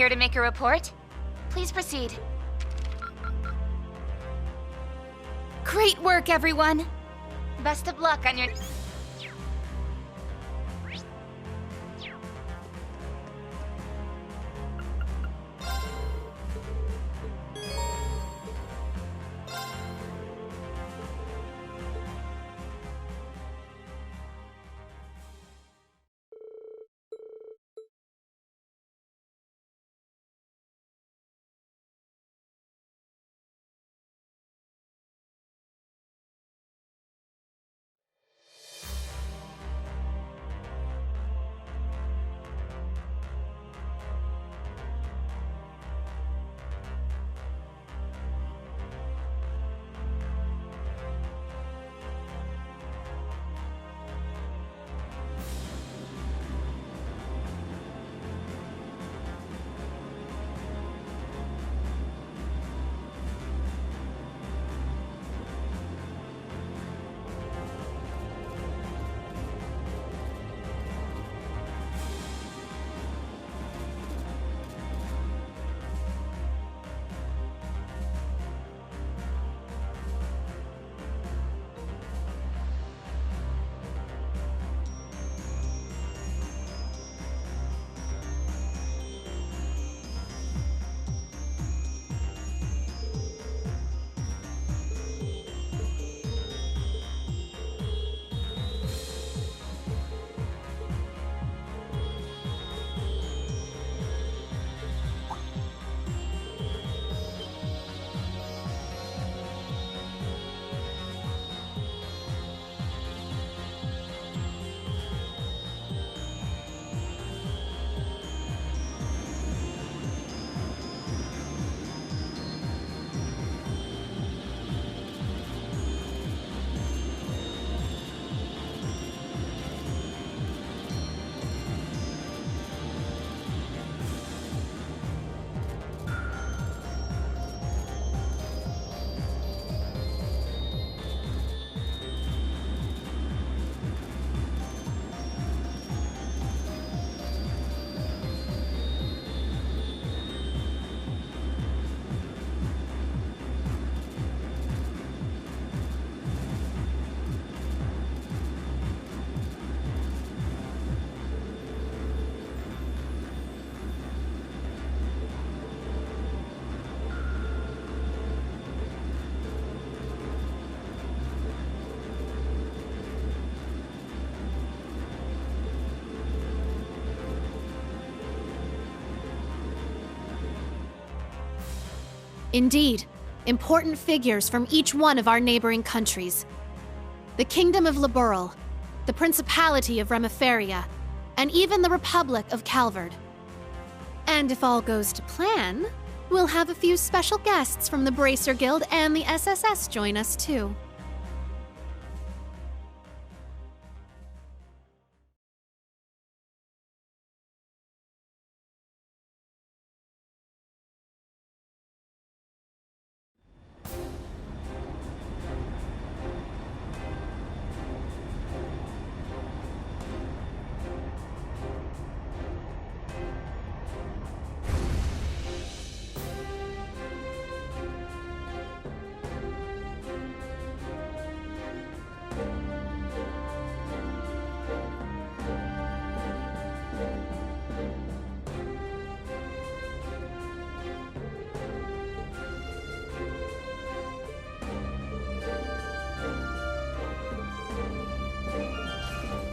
here to make a report. Please proceed. Great work, everyone! Best of luck on your... Indeed, important figures from each one of our neighboring countries. The Kingdom of Liberl, the Principality of Remiferia, and even the Republic of Calvard. And if all goes to plan, we'll have a few special guests from the Bracer Guild and the SSS join us too.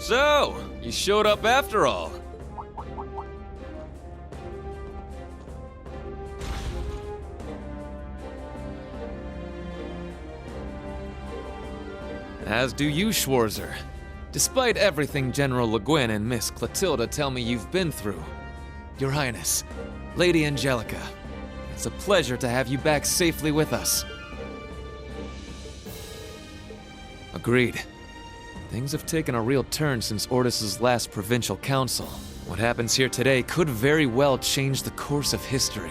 So, you showed up after all. As do you, Schwarzer. Despite everything General Le Guin and Miss Clotilda tell me you've been through. Your Highness, Lady Angelica, it's a pleasure to have you back safely with us. Agreed. Things have taken a real turn since Ordis's last provincial council. What happens here today could very well change the course of history.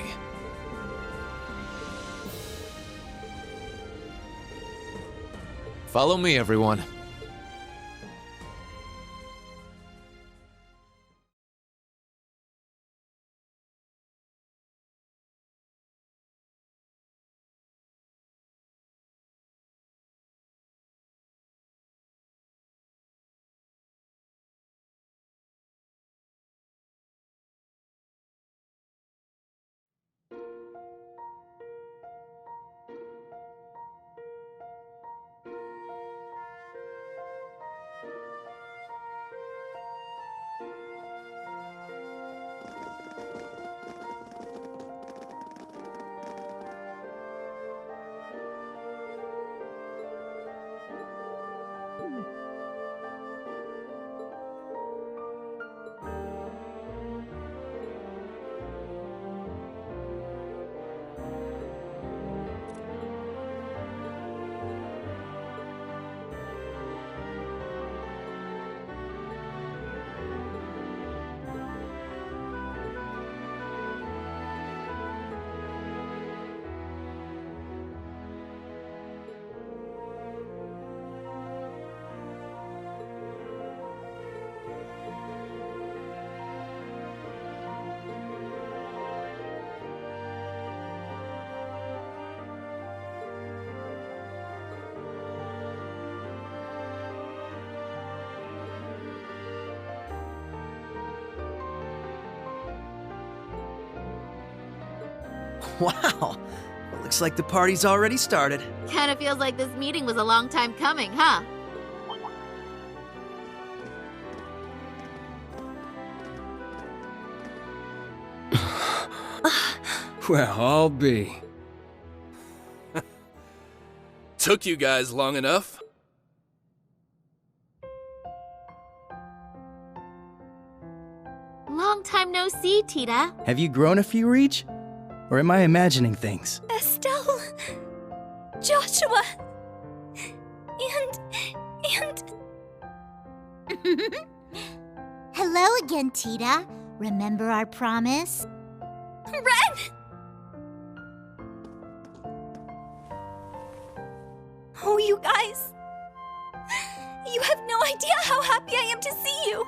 Follow me, everyone. Wow. Looks like the party's already started. Kinda feels like this meeting was a long time coming, huh? Well, I'll be. Took you guys long enough. Long time no see, Tita. Have you grown a few, Reach? Or am I imagining things? Estelle, Joshua, and... Hello again, Tita. Remember our promise? Ren! Oh, you guys. You have no idea how happy I am to see you.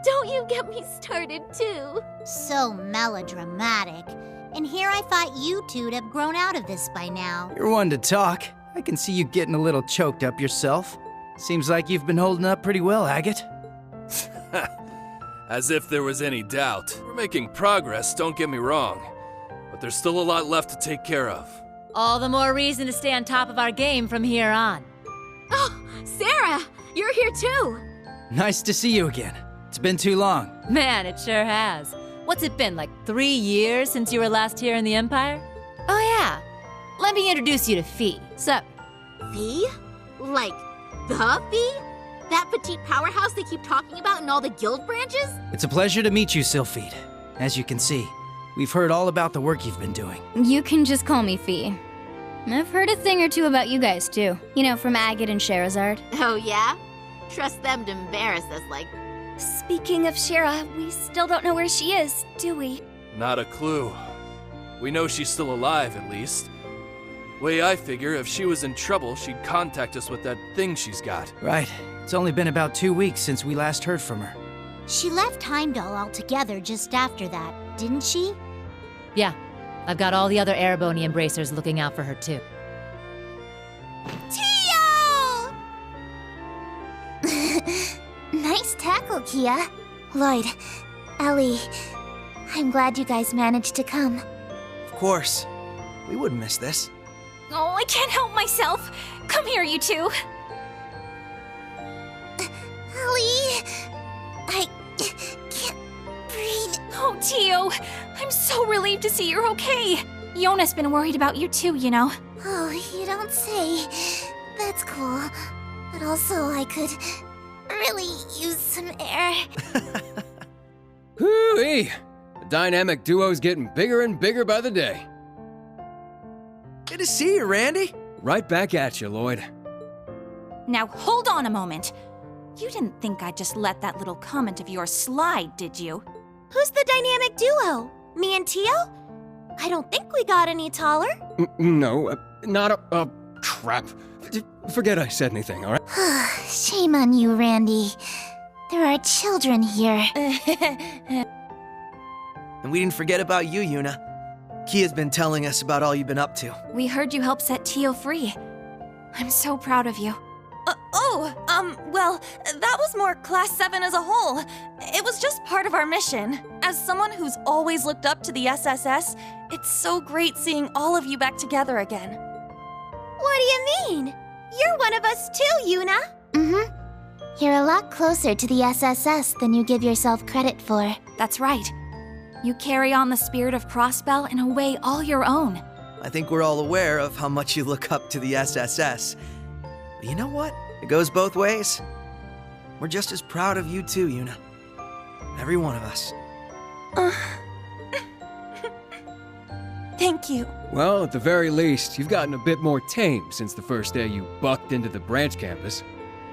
Don't you get me started, too. So melodramatic. And here I thought you two'd have grown out of this by now. You're one to talk. I can see you getting a little choked up yourself. Seems like you've been holding up pretty well, Agate. As if there was any doubt. We're making progress, don't get me wrong. But there's still a lot left to take care of. All the more reason to stay on top of our game from here on. Oh, Sarah, you're here too. Nice to see you again. It's been too long. Man, it sure has. What's it been, like 3 years since you were last here in the Empire? Oh yeah, let me introduce you to Fee. Sup? Fee? Like, the Fee? That petite powerhouse they keep talking about in all the guild branches? It's a pleasure to meet you, Sylphide. As you can see, we've heard all about the work you've been doing. You can just call me Fee. I've heard a thing or two about you guys, too. You know, from Agate and Sherazard. Oh, yeah? Trust them to embarrass us like... Speaking of Shara, we still don't know where she is, do we? Not a clue. We know she's still alive, at least. Way I figure, if she was in trouble, she'd contact us with that thing she's got. Right. It's only been about 2 weeks since we last heard from her. She left Heimdall altogether just after that, didn't she? Yeah, I've got all the other Erebony embracers looking out for her too. Tio! Nice tackle, Kia. Lloyd, Ellie, I'm glad you guys managed to come. Of course. We wouldn't miss this. Oh, I can't help myself. Come here, you two. Ellie, I can't breathe. Oh, Tio, I'm so relieved to see you're okay. Yona's been worried about you too, you know. Oh, you don't say. That's cool. But also, I could really use some air. Hoo-wee! The dynamic duo's getting bigger and bigger by the day. Good to see you, Randy. Right back at you, Lloyd. Now hold on a moment. You didn't think I'd just let that little comment of yours slide, did you? Who's the dynamic duo? Me and Tio? I don't think we got any taller. No, not a... crap. Forget I said anything, all right? Shame on you, Randy. There are children here. And we didn't forget about you, Yuna. Kia's been telling us about all you've been up to. We heard you helped set Tio free. I'm so proud of you. Well, that was more Class 7 as a whole. It was just part of our mission. As someone who's always looked up to the SSS, it's so great seeing all of you back together again. What do you mean? You're one of us too, Yuna. Mm-hmm. You're a lot closer to the SSS than you give yourself credit for. That's right. You carry on the spirit of Crossbell in a way all your own. I think we're all aware of how much you look up to the SSS. But you know what? It goes both ways. We're just as proud of you too, Yuna. Every one of us. Thank you. Well, at the very least, you've gotten a bit more tame since the first day you bucked into the branch campus.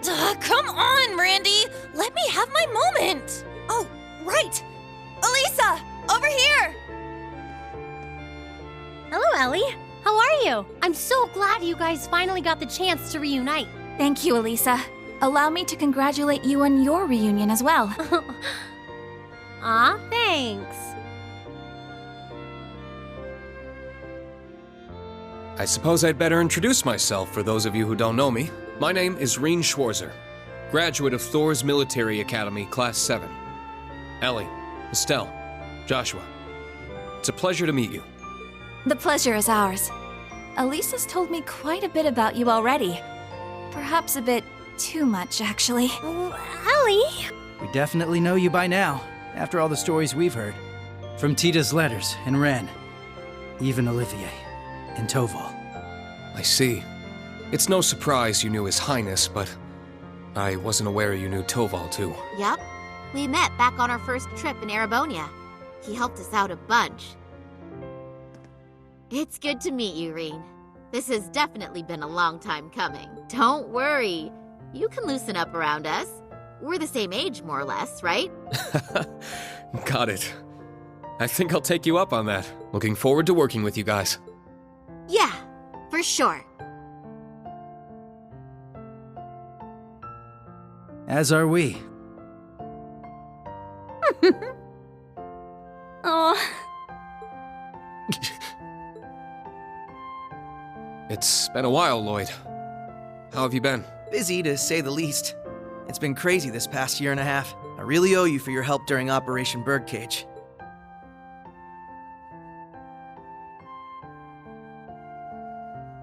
Come on, Randy! Let me have my moment! Oh, right! Elisa! Over here! Hello, Ellie. How are you? I'm so glad you guys finally got the chance to reunite. Thank you, Elisa. Allow me to congratulate you on your reunion as well. Aw, thanks. I suppose I'd better introduce myself for those of you who don't know me. My name is Rean Schwarzer, graduate of Thor's Military Academy, Class 7. Ellie, Estelle, Joshua. It's a pleasure to meet you. The pleasure is ours. Elise has told me quite a bit about you already. Perhaps a bit too much, actually. Allie! We definitely know you by now, after all the stories we've heard. From Tita's letters and Ren. Even Olivier and Toval. I see. It's no surprise you knew His Highness, but I wasn't aware you knew Toval too. Yup. We met back on our first trip in Erebonia. He helped us out a bunch. It's good to meet you, Reen. This has definitely been a long time coming. Don't worry. You can loosen up around us. We're the same age, more or less, right? Got it. I think I'll take you up on that. Looking forward to working with you guys. Yeah, for sure. As are we. Oh. It's been a while, Lloyd. How have you been? Busy, to say the least. It's been crazy this past year and a half. I really owe you for your help during Operation Birdcage.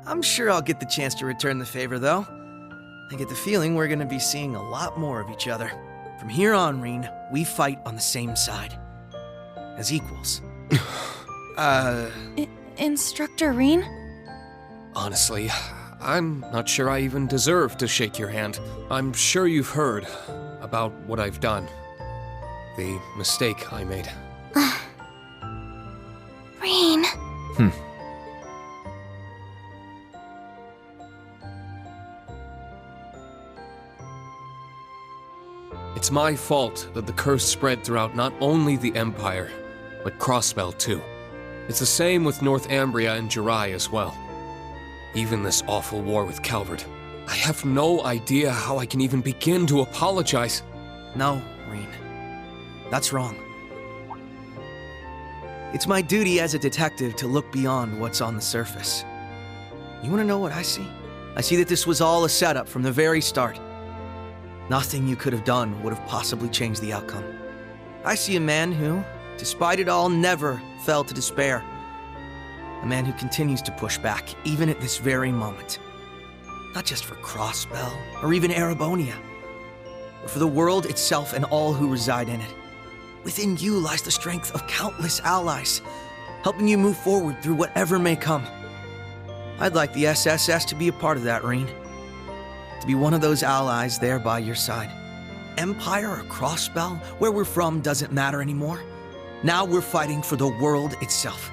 I'm sure I'll get the chance to return the favor, though. I get the feeling we're gonna be seeing a lot more of each other. From here on, Reen, we fight on the same side. As equals. Instructor Reen? Honestly, I'm not sure I even deserve to shake your hand. I'm sure you've heard about what I've done. The mistake I made. Reen. It's my fault that the curse spread throughout not only the Empire, but Crossbell too. It's the same with Northumbria and Jirai as well. Even this awful war with Calvard. I have no idea how I can even begin to apologize. No, Reen. That's wrong. It's my duty as a detective to look beyond what's on the surface. You want to know what I see? I see that this was all a setup from the very start. Nothing you could have done would have possibly changed the outcome. I see a man who, despite it all, never fell to despair. A man who continues to push back, even at this very moment. Not just for Crossbell, or even Erebonia, but for the world itself and all who reside in it. Within you lies the strength of countless allies, helping you move forward through whatever may come. I'd like the SSS to be a part of that, Reen. To be one of those allies there by your side. Empire or Crossbell, where we're from doesn't matter anymore. Now we're fighting for the world itself.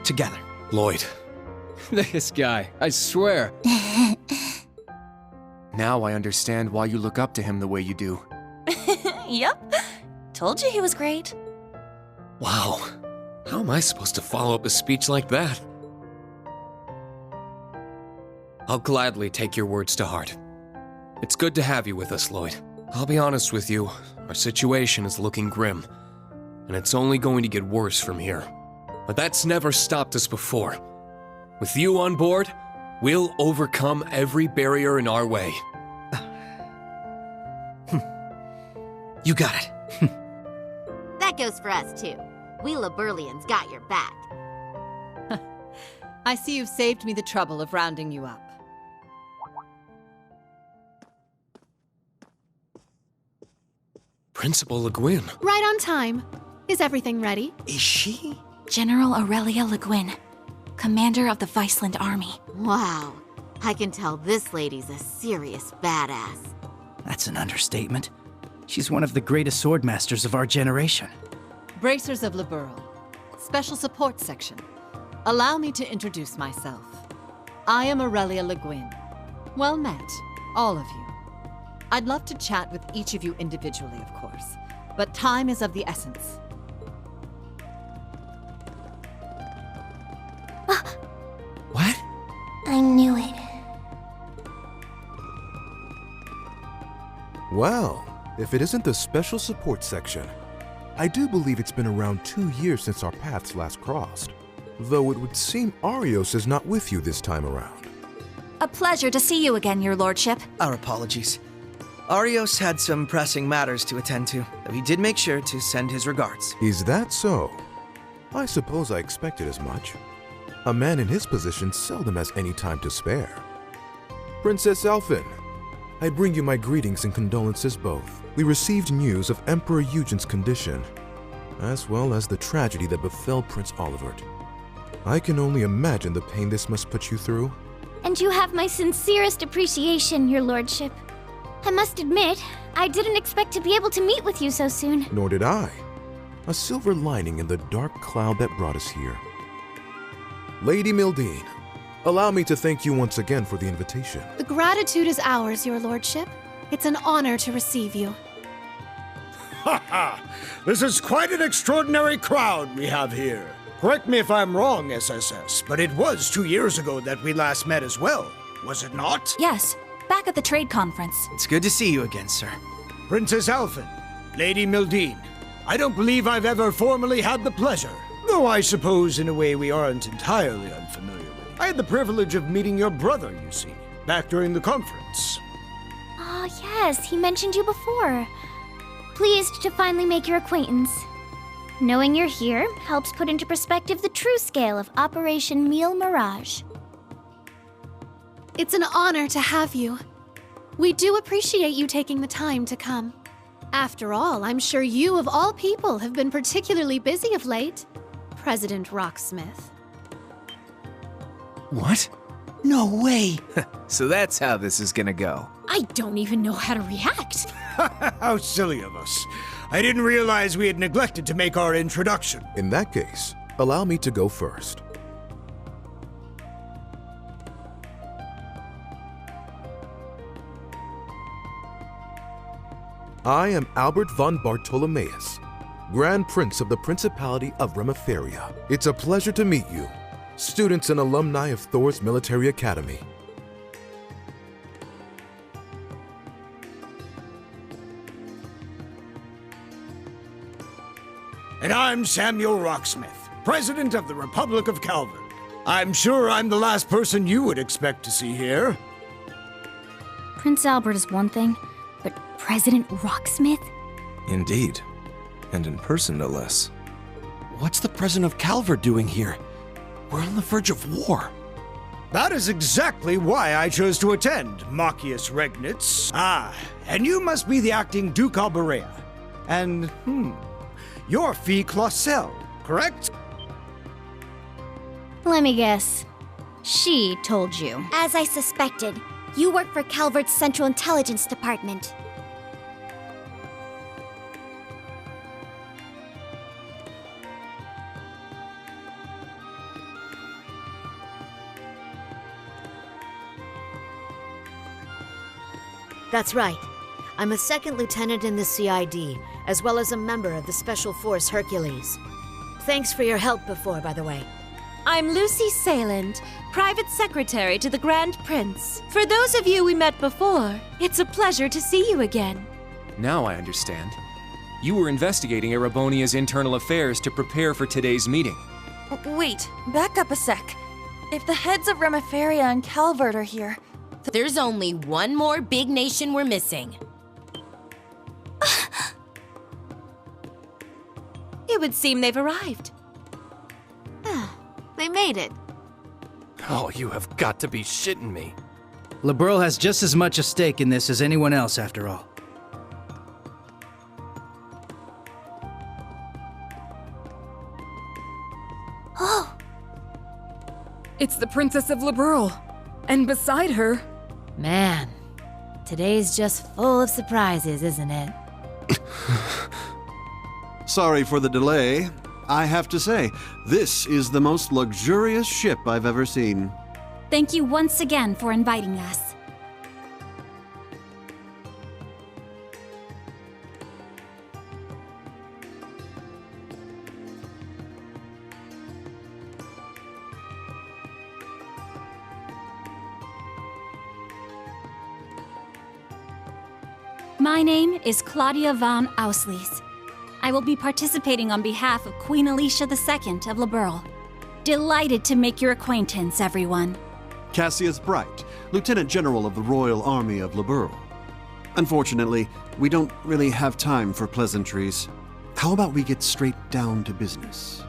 Together. Lloyd. This guy, I swear. Now I understand why you look up to him the way you do. Yep. Told you he was great. Wow. How am I supposed to follow up a speech like that? I'll gladly take your words to heart. It's good to have you with us, Lloyd. I'll be honest with you, our situation is looking grim, and it's only going to get worse from here. But that's never stopped us before. With you on board, we'll overcome every barrier in our way. You got it. That goes for us, too. We Laburlians got your back. I see you've saved me the trouble of rounding you up. Principal Le Guin. Right on time. Is everything ready? Is she? General Aurelia Le Guin, commander of the Viceland Army. Wow. I can tell this lady's a serious badass. That's an understatement. She's one of the greatest swordmasters of our generation. Bracers of Liberl, Special Support Section. Allow me to introduce myself. I am Aurelia Le Guin. Well met, all of you. I'd love to chat with each of you individually, of course, but time is of the essence. What? I knew it. Well, if it isn't the Special Support Section. I do believe it's been around 2 years since our paths last crossed. Though it would seem Arios is not with you this time around. A pleasure to see you again, your lordship. Our apologies. Arios had some pressing matters to attend to, though he did make sure to send his regards. Is that so? I suppose I expected as much. A man in his position seldom has any time to spare. Princess Elphin, I bring you my greetings and condolences both. We received news of Emperor Eugen's condition, as well as the tragedy that befell Prince Olivert. I can only imagine the pain this must put you through. And you have my sincerest appreciation, your lordship. I must admit, I didn't expect to be able to meet with you so soon. Nor did I. A silver lining in the dark cloud that brought us here. Lady Mildine, allow me to thank you once again for the invitation. The gratitude is ours, your lordship. It's an honor to receive you. Ha ha! This is quite an extraordinary crowd we have here. Correct me if I'm wrong, SSS, but it was 2 years ago that we last met as well, was it not? Yes, back at the trade conference. It's good to see you again, sir. Princess Elphin, Lady Mildine, I don't believe I've ever formally had the pleasure, though I suppose in a way we aren't entirely unfamiliar with. I had the privilege of meeting your brother, you see, back during the conference. Ah, yes, he mentioned you before. Pleased to finally make your acquaintance. Knowing you're here helps put into perspective the true scale of Operation Meal Mirage. It's an honor to have you. We do appreciate you taking the time to come. After all, I'm sure you, of all people, have been particularly busy of late, President Rocksmith. What? No way! So that's how this is gonna go. I don't even know how to react. How silly of us. I didn't realize we had neglected to make our introduction. In that case, allow me to go first. I am Albert von Bartolomeus, Grand Prince of the Principality of Remiferia. It's a pleasure to meet you, students and alumni of Thor's Military Academy. And I'm Samuel Rocksmith, President of the Republic of Calvard. I'm sure I'm the last person you would expect to see here. Prince Albert is one thing, but President Rocksmith? Indeed. And in person, no less. What's the President of Calvard doing here? We're on the verge of war. That is exactly why I chose to attend, Machius Regnitz. Ah, and you must be the acting Duke Alberea. And, you're Fee Clausel, correct? Let me guess. She told you. As I suspected, you work for Calvard's Central Intelligence Department. That's right. I'm a second lieutenant in the CID, as well as a member of the Special Force Hercules. Thanks for your help before, by the way. I'm Lucy Sayland, Private Secretary to the Grand Prince. For those of you we met before, it's a pleasure to see you again. Now I understand. You were investigating Erebonia's internal affairs to prepare for today's meeting. Wait, back up a sec. If the heads of Remiferia and Calvard are here... There's only one more big nation we're missing. It would seem they've arrived. They made it. Oh, you have got to be shitting me. Liberl has just as much a stake in this as anyone else, after all. Oh! It's the Princess of Liberl. And beside her... Man, today's just full of surprises, isn't it? Sorry for the delay. I have to say, this is the most luxurious ship I've ever seen. Thank you once again for inviting us. My name is Claudia von Auslies. I will be participating on behalf of Queen Alicia II of Liberl. Delighted to make your acquaintance, everyone. Cassius Bright, Lieutenant General of the Royal Army of Liberl. Unfortunately, we don't really have time for pleasantries. How about we get straight down to business?